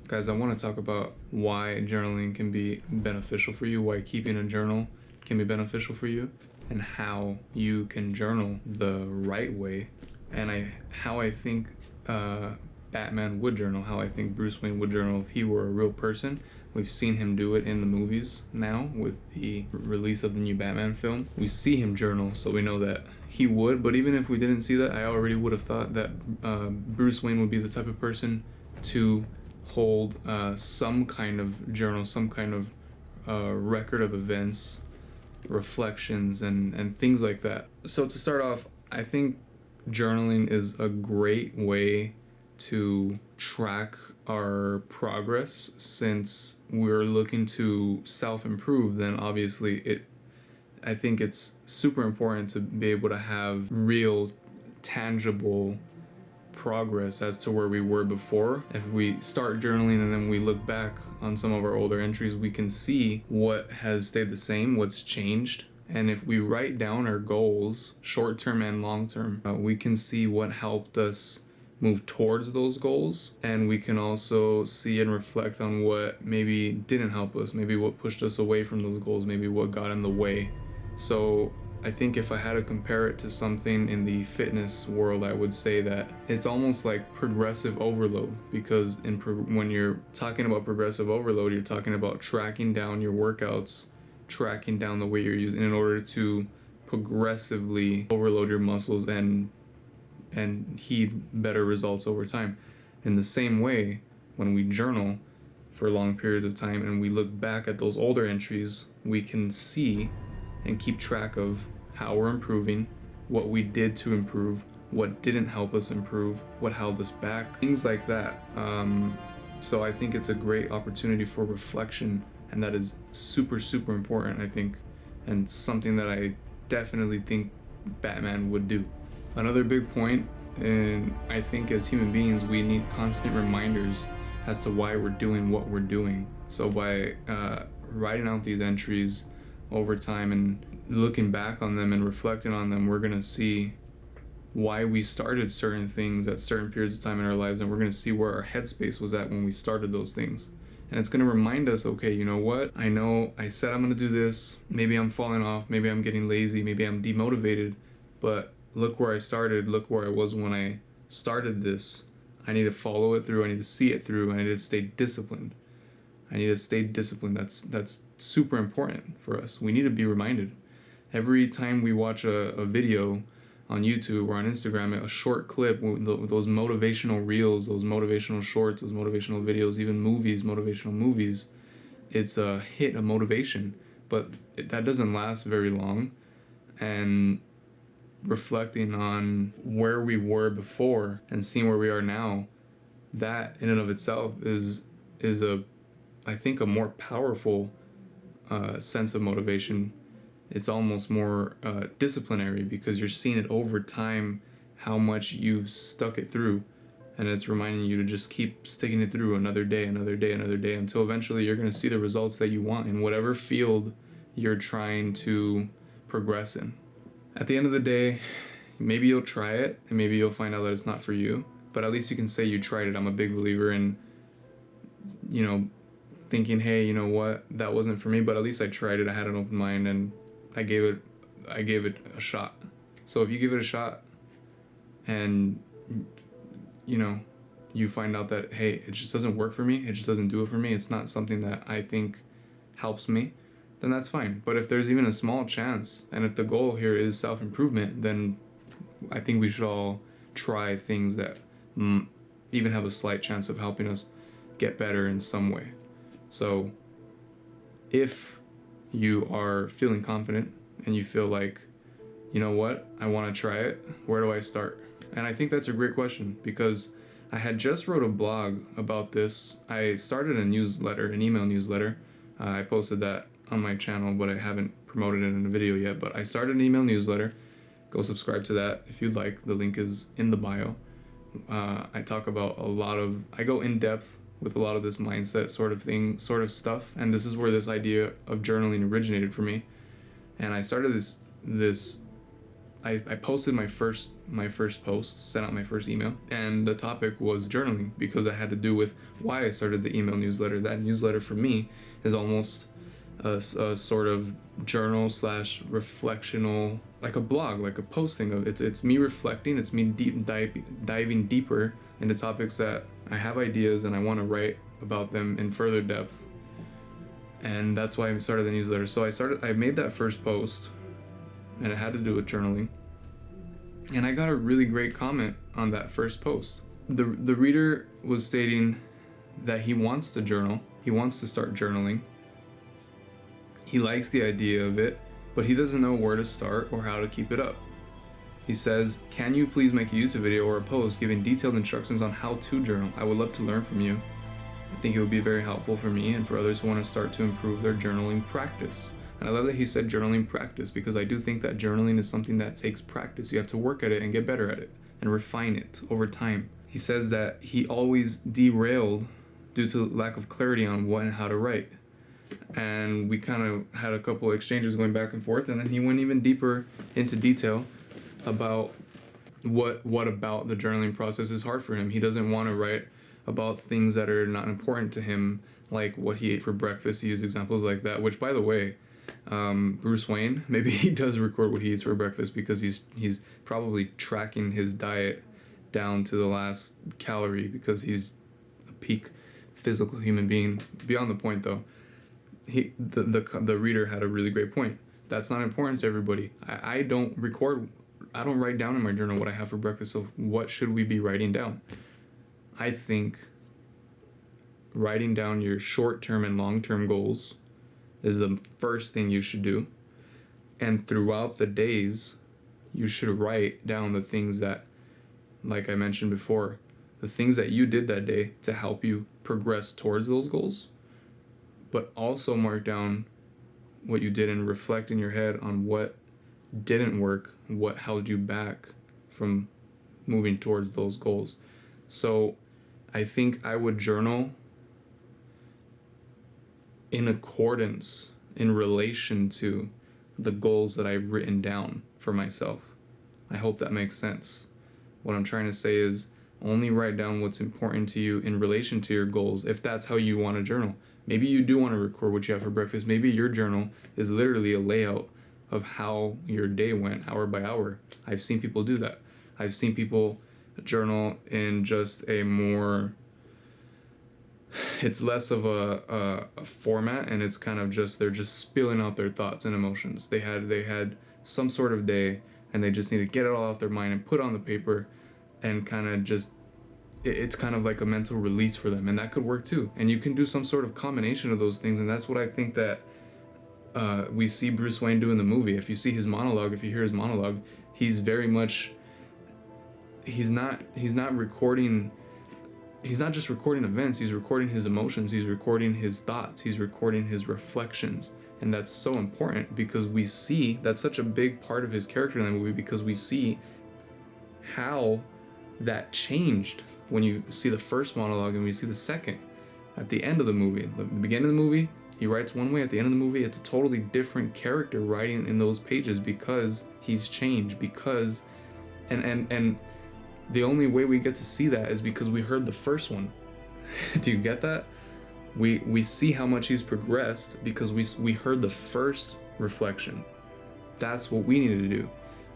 Guys, I want to talk about why journaling can be beneficial for you, why keeping a journal can be beneficial for you, and how you can journal the right way, and how I think Batman would journal, how I think Bruce Wayne would journal if he were a real person. We've seen him do it in the movies now with the release of the new Batman film. We see him journal, so we know that he would, but even if we didn't see that, I already would have thought that Bruce Wayne would be the type of person to hold some kind of journal, some kind of record of events, reflections, and things like that. So to start off, I think journaling is a great way to track our progress. Since we're looking to self-improve, then obviously I think it's super important to be able to have real tangible progress as to where we were before. If we start journaling and then we look back on some of our older entries, we can see what has stayed the same, what's changed. And if we write down our goals, short-term and long-term, we can see what helped us move towards those goals, and we can also see and reflect on what maybe didn't help us, maybe what pushed us away from those goals, maybe what got in the way. So I think if I had to compare it to something in the fitness world, I would say that it's almost like progressive overload, because when you're talking about progressive overload, you're talking about tracking down your workouts, tracking down the weight you're using in order to progressively overload your muscles and heed better results over time. In the same way, when we journal for long periods of time and we look back at those older entries, we can see and keep track of how we're improving, what we did to improve, what didn't help us improve, what held us back, things like that. So I think it's a great opportunity for reflection, and that is super, super important, I think, and something that I definitely think Batman would do. Another big point, and I think as human beings, we need constant reminders as to why we're doing what we're doing. So by writing out these entries over time and looking back on them and reflecting on them, we're gonna see why we started certain things at certain periods of time in our lives, and we're gonna see where our headspace was at when we started those things. And it's gonna remind us, okay, you know what? I know I said I'm gonna do this, maybe I'm falling off, maybe I'm getting lazy, maybe I'm demotivated, but look where I started, look where I was when I started this. I need to follow it through, I need to see it through, I need to stay disciplined. That's super important for us. We need to be reminded. Every time we watch a video on YouTube or on Instagram, a short clip, those motivational reels, those motivational shorts, those motivational videos, even movies, motivational movies, it's a hit of motivation, but that doesn't last very long. And reflecting on where we were before and seeing where we are now, that in and of itself is I think a more powerful sense of motivation. It's almost more disciplinary, because you're seeing it over time how much you've stuck it through, and it's reminding you to just keep sticking it through another day, another day, another day, until eventually you're going to see the results that you want in whatever field you're trying to progress in. At the end of the day, maybe you'll try it and maybe you'll find out that it's not for you, but at least you can say you tried it. I'm a big believer in, thinking, hey, you know what, that wasn't for me, but at least I tried it. I had an open mind and I gave it a shot. So if you give it a shot and you find out that, hey, it just doesn't work for me, it just doesn't do it for me, it's not something that I think helps me, then that's fine. But if there's even a small chance, and if the goal here is self-improvement, then I think we should all try things that even have a slight chance of helping us get better in some way. So if you are feeling confident and you feel like, you know what, I want to try it, where do I start? And I think that's a great question, because I had just wrote a blog about this. I started a newsletter, an email newsletter. I posted that on my channel, but I haven't promoted it in a video yet. But I started an email newsletter. Go subscribe to that if you'd like. The link is in the bio. I talk about I go in depth with a lot of this mindset sort of stuff. And this is where this idea of journaling originated for me. And I started this I posted my first post, sent out my first email, and the topic was journaling because it had to do with why I started the email newsletter. That newsletter for me is almost a sort of journal slash reflectional, like a blog, like a posting of it's me reflecting, it's me diving deeper into topics that I have ideas and I want to write about them in further depth. And that's why I started the newsletter. So I made that first post, and it had to do with journaling. And I got a really great comment on that first post. The reader was stating that he wants to journal, he wants to start journaling. He likes the idea of it, but he doesn't know where to start or how to keep it up. He says, "Can you please make a YouTube video or a post giving detailed instructions on how to journal? I would love to learn from you. I think it would be very helpful for me and for others who want to start to improve their journaling practice." And I love that he said journaling practice, because I do think that journaling is something that takes practice. You have to work at it and get better at it and refine it over time. He says that he always derailed due to lack of clarity on what and how to write. And we kind of had a couple of exchanges going back and forth, and then he went even deeper into detail about what about the journaling process is hard for him. He doesn't want to write about things that are not important to him, like what he ate for breakfast. He used examples like that, which, by the way, Bruce Wayne, maybe he does record what he eats for breakfast, because he's probably tracking his diet down to the last calorie, because he's a peak physical human being. Beyond the point, though, the reader had a really great point. That's not important to everybody. I don't write down in my journal what I have for breakfast, so what should we be writing down? I think writing down your short-term and long-term goals is the first thing you should do. And throughout the days, you should write down the things that, like I mentioned before, the things that you did that day to help you progress towards those goals. But also mark down what you did and reflect in your head on what didn't work, what held you back from moving towards those goals. So I think I would journal in accordance, in relation to the goals that I've written down for myself. I hope that makes sense. What I'm trying to say is only write down what's important to you in relation to your goals, if that's how you want to journal. Maybe you do want to record what you have for breakfast. Maybe your journal is literally a layout of how your day went, hour by hour. I've seen people do that. I've seen people journal in just a more, it's less of a format, and it's kind of just, they're just spilling out their thoughts and emotions. They had some sort of day, and they just need to get it all off their mind and put it on the paper, and kind of just, it's kind of like a mental release for them, and that could work too. And you can do some sort of combination of those things, and that's what I think that we see Bruce Wayne do in the movie. If you see his monologue, if you hear his monologue, he's very much, he's not recording, he's not just recording events, he's recording his emotions, he's recording his thoughts, he's recording his reflections. And that's so important, because we see, that's such a big part of his character in the movie, because we see how that changed when you see the first monologue and we see the second. At the end of the movie, the beginning of the movie, he writes one way. At the end of the movie, it's a totally different character writing in those pages, because he's changed, because and the only way we get to see that is because we heard the first one. Do you get that? We see how much he's progressed because we heard the first reflection. That's what we need to do.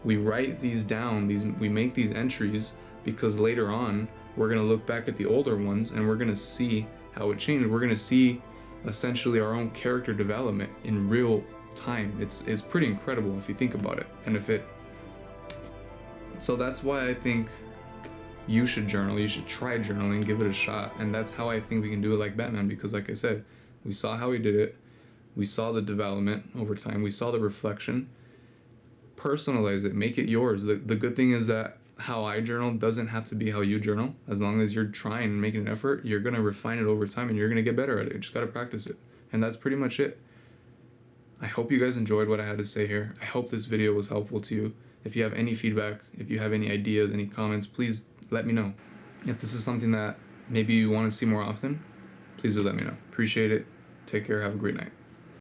We write these down, we make these entries, because later on we're going to look back at the older ones and we're going to see how it changed. We're going to see essentially our own character development in real time. It's pretty incredible if you think about it. And so that's why I think you should journal. You should try journaling, give it a shot. And that's how I think we can do it like Batman, because like I said, we saw how he did it. We saw the development over time. We saw the reflection. Personalize it, make it yours. The good thing is that how I journal doesn't have to be how you journal. As long as you're trying and making an effort, you're going to refine it over time and you're going to get better at it. You just got to practice it. And that's pretty much it. I hope you guys enjoyed what I had to say here. I hope this video was helpful to you. If you have any feedback, if you have any ideas, any comments, please let me know. If this is something that maybe you want to see more often, please do let me know. Appreciate it. Take care. Have a great night.